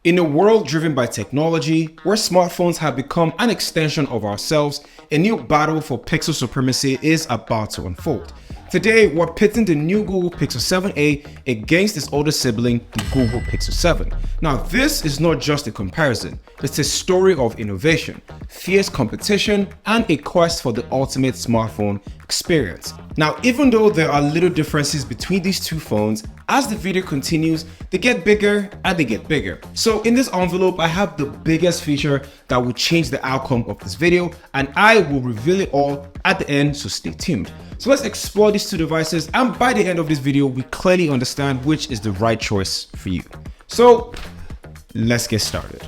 In a world driven by technology, where smartphones have become an extension of ourselves, a new battle for pixel supremacy is about to unfold. Today, we're pitting the new Google Pixel 7a against its older sibling, the Google Pixel 7. Now, this is not just a comparison, it's a story of innovation, fierce competition, and a quest for the ultimate smartphone experience. Now, even though there are little differences between these two phones, as the video continues, they get bigger and they get bigger. So in this envelope, I have the biggest feature that will change the outcome of this video, and I will reveal it all at the end, so stay tuned. So let's explore these two devices, and by the end of this video, we clearly understand which is the right choice for you. So let's get started.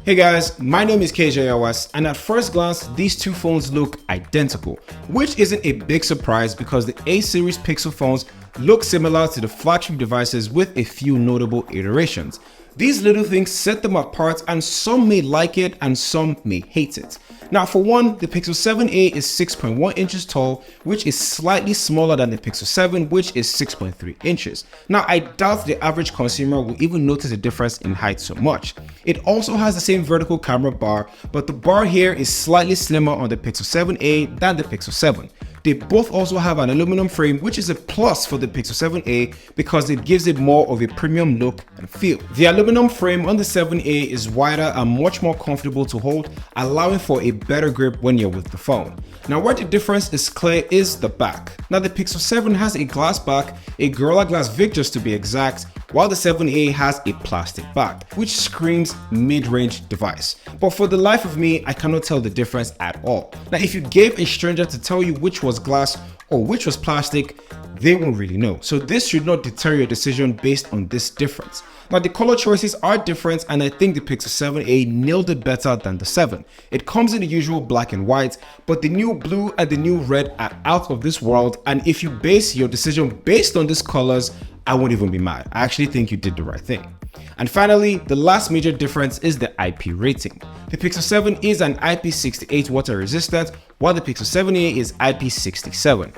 Hey guys, my name is KJ Awas, and at first glance, these two phones look identical, which isn't a big surprise because the A series Pixel phones look similar to the flagship devices with a few notable iterations. These little things set them apart, and some may like it and some may hate it. Now, for one, the Pixel 7a is 6.1 inches tall, which is slightly smaller than the Pixel 7, which is 6.3 inches. Now, I doubt the average consumer will even notice a difference in height so much. It also has the same vertical camera bar, but the bar here is slightly slimmer on the Pixel 7a than the Pixel 7. They both also have an aluminum frame, which is a plus for the Pixel 7a because it gives it more of a premium look and feel. The aluminum frame on the 7a is wider and much more comfortable to hold, allowing for a better grip when you're with the phone. Now, where the difference is clear is the back. Now, the Pixel 7 has a glass back, a Gorilla Glass Vic just to be exact, while the 7a has a plastic back, which screams mid-range device. But for the life of me, I cannot tell the difference at all. Now, if you gave a stranger to tell you which was glass or which was plastic, they won't really know. So this should not deter your decision based on this difference. Now, the color choices are different, and I think the Pixel 7a nailed it better than the 7. It comes in the usual black and white, but the new blue and the new red are out of this world, and if you base your decision based on these colors, I won't even be mad. I actually think you did the right thing. And finally, the last major difference is the IP rating. The Pixel 7 is an IP68 water resistant, while the Pixel 7a is IP67.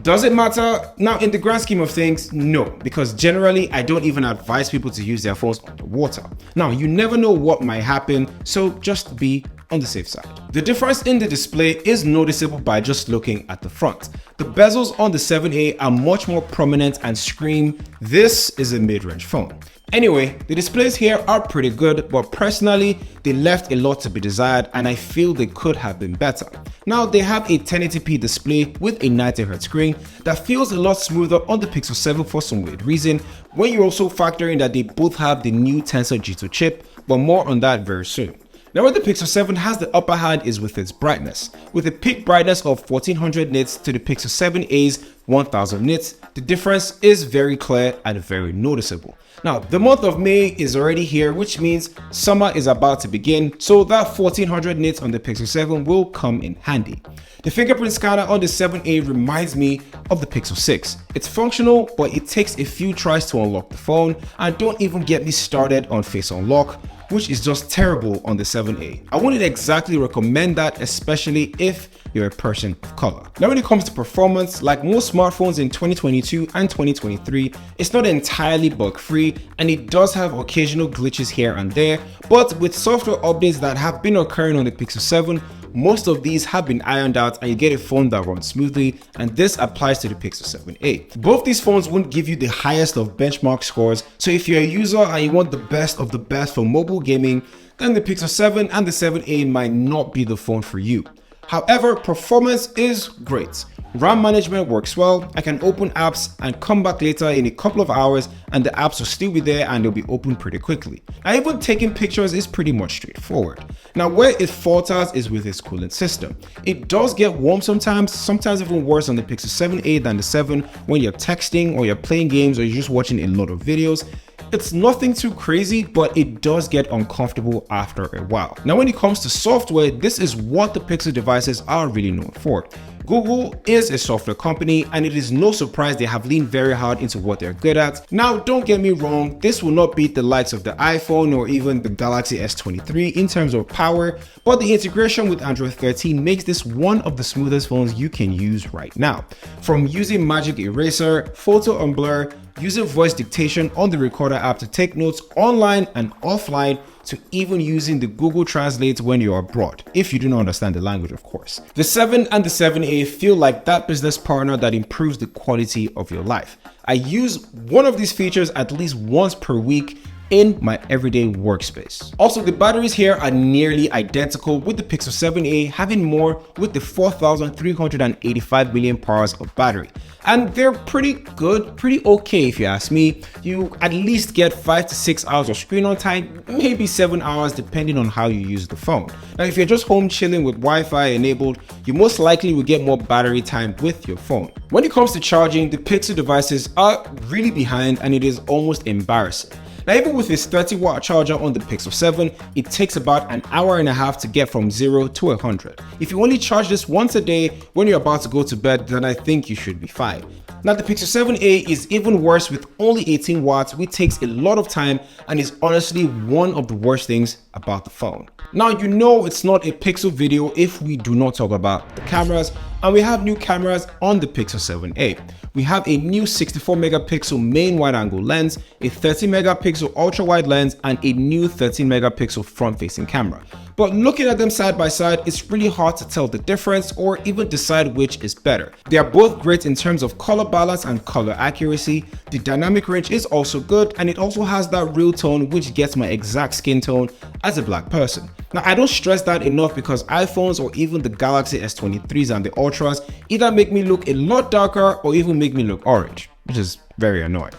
Does it matter? Now, in the grand scheme of things, no, because generally I don't even advise people to use their phones underwater. Now, you never know what might happen, so just be on the safe side. The difference in the display is noticeable by just looking at the front. The bezels on the 7a are much more prominent and scream, "This is a mid-range phone." Anyway, the displays here are pretty good, but personally, they left a lot to be desired, and I feel they could have been better. Now, they have a 1080p display with a 90Hz screen that feels a lot smoother on the Pixel 7 for some weird reason, when you also factor in that they both have the new Tensor G2 chip, but more on that very soon. Now, where the Pixel 7 has the upper hand is with its brightness. With a peak brightness of 1400 nits to the Pixel 7a's 1000 nits, the difference is very clear and very noticeable. Now, the month of May is already here, which means summer is about to begin, so that 1400 nits on the Pixel 7 will come in handy. The fingerprint scanner on the 7a reminds me of the Pixel 6. It's functional, but it takes a few tries to unlock the phone, and don't even get me started on Face Unlock, which is just terrible on the 7a. I wouldn't exactly recommend that, especially if you're a person of color. Now, when it comes to performance, like most smartphones in 2022 and 2023, it's not entirely bug-free, and it does have occasional glitches here and there, but with software updates that have been occurring on the Pixel 7, most of these have been ironed out and you get a phone that runs smoothly, and this applies to the Pixel 7a. Both these phones won't give you the highest of benchmark scores, so if you're a user and you want the best of the best for mobile gaming, then the Pixel 7 and the 7a might not be the phone for you. However, performance is great. RAM management works well. I can open apps and come back later in a couple of hours and the apps will still be there and they'll be opened pretty quickly. Now, even taking pictures is pretty much straightforward. Now, where it falters is with its cooling system. It does get warm sometimes even worse on the Pixel 7a than the 7 when you're texting or you're playing games or you're just watching a lot of videos. It's nothing too crazy, but it does get uncomfortable after a while. Now, when it comes to software, this is what the Pixel devices are really known for. Google is a software company, and it is no surprise they have leaned very hard into what they're good at. Now, don't get me wrong, this will not beat the likes of the iPhone or even the Galaxy S23 in terms of power, but the integration with Android 13 makes this one of the smoothest phones you can use right now. From using Magic Eraser, Photo on Blur, using voice dictation on the Recorder app to take notes online and offline, to even using the Google Translate when you're abroad, if you do not understand the language, of course. The 7 and the 7A feel like that business partner that improves the quality of your life. I use one of these features at least once per week in my everyday workspace. Also, the batteries here are nearly identical, with the Pixel 7a having more with the 4,385 mAh of battery. And they're pretty good, pretty okay if you ask me. You at least get 5 to 6 hours of screen on time, maybe 7 hours depending on how you use the phone. Now, if you're just home chilling with Wi-Fi enabled, you most likely will get more battery time with your phone. When it comes to charging, the Pixel devices are really behind, and it is almost embarrassing. Now, even with this 30-watt charger on the Pixel 7, it takes about an hour and a half to get from 0 to 100. If you only charge this once a day when you're about to go to bed, then I think you should be fine. Now, the Pixel 7a is even worse with only 18 watts, which takes a lot of time and is honestly one of the worst things about the phone. Now, you know it's not a Pixel video if we do not talk about the cameras, and we have new cameras on the Pixel 7a. We have a new 64 megapixel main wide angle lens, a 30 megapixel ultra wide lens, and a new 13 megapixel front facing camera. But looking at them side by side, it's really hard to tell the difference or even decide which is better. They are both great in terms of color balance and color accuracy. The dynamic range is also good, and it also has that real tone which gets my exact skin tone as a black person. Now, I don't stress that enough because iPhones or even the Galaxy S23s and the Ultras either make me look a lot darker or even make me look orange, which is very annoying.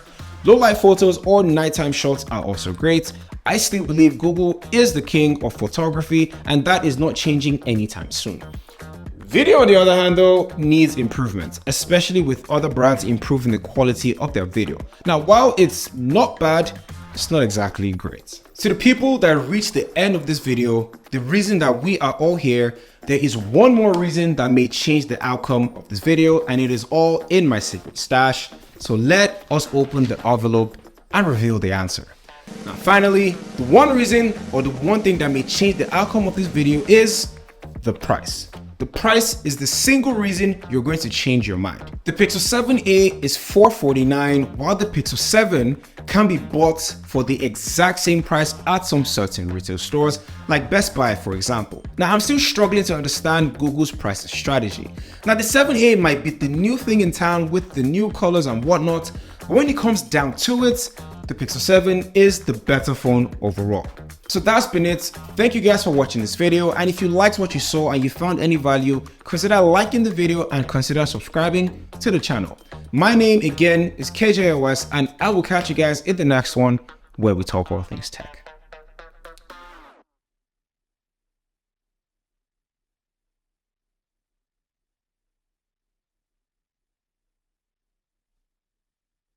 Low light photos or nighttime shots are also great. I still believe Google is the king of photography, and that is not changing anytime soon. Video, on the other hand, though, needs improvement, especially with other brands improving the quality of their video. Now, while it's not bad, it's not exactly great. To the people that reached the end of this video, the reason that we are all here, there is one more reason that may change the outcome of this video, and it is all in my secret stash. So let us open the envelope and reveal the answer. Now, finally, the one reason or the one thing that may change the outcome of this video is the price. The price is the single reason you're going to change your mind. The Pixel 7a is $449, while the Pixel 7 can be bought for the exact same price at some certain retail stores, like Best Buy, for example. Now, I'm still struggling to understand Google's pricing strategy. Now, the 7a might be the new thing in town with the new colors and whatnot, but when it comes down to it, the Pixel 7 is the better phone overall. So that's been it. Thank you guys for watching this video, and if you liked what you saw and you found any value, consider liking the video and consider subscribing to the channel. My name again is KJOS, and I will catch you guys in the next one where we talk all things tech.